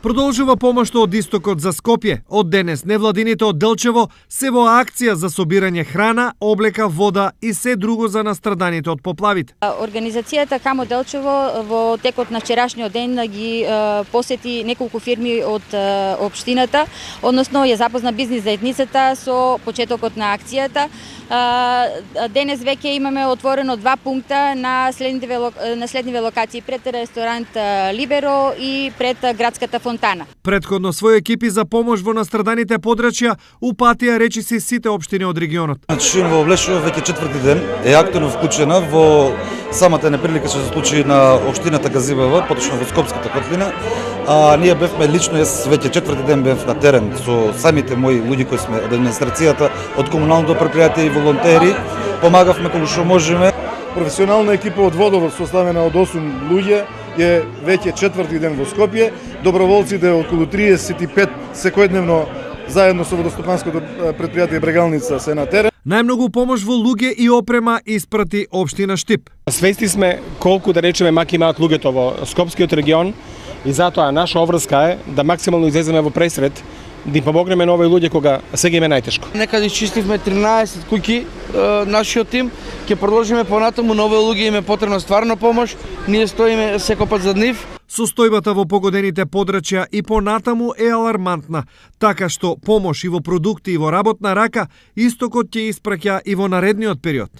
Продолжува помошта од истокот за Скопје. Од денес невладините од Делчево се во акција за собирање храна, облека, вода и се друго за настраданите од поплавите. Организацијата Камо Делчево во текот на вчерашниот ден ги посети неколку фирми од општината, односно ја запозна бизнис заедницата со почетокот на акцијата. Денес веќе имаме отворено 2 пункта на следниве локации пред ресторант Либеро и пред градската фонтана. Претходно своји екипи за помош во настраданите подрачја упатија речиси сите општини од регионот. Во Влешово веќе 4ти ден е активно вклучена во самата неприлика што се случи на општината Газибева, поточно во Скопската котлина. Ние бевме лично, јас веќе 4ти ден бев на терен со самите мои луѓе кои сме од администрацијата, од комуналното претпријатие и волонтери. Помагавме колку што можеме. Професионална екипа од Водовод составена од 8 луѓе е веќе 4ти ден во Скопје. Доброволците околу 35 секојдневно заедно со водостопанското претпријатие Брегалница се на терен. Најмногу помош во луѓе и опрема испрати општина Штип. Свести сме колку да речеме маки имаат луѓето во Скопскиот регион и затоа наша обврска е да максимално излеземе во пресред, да им помогнеме на овие луѓе кога сега им е најтешко. Некаде изчистивме 13 куќи нашиот тим, ќе продолжиме понатаму, на овие луѓе им е потребна стварна помош, ние стоиме секој пат за нив. Состојбата во погодените подрачја и понатаму е алармантна, така што помош и во продукти и во работна рака истокот ќе испраќа и во наредниот период.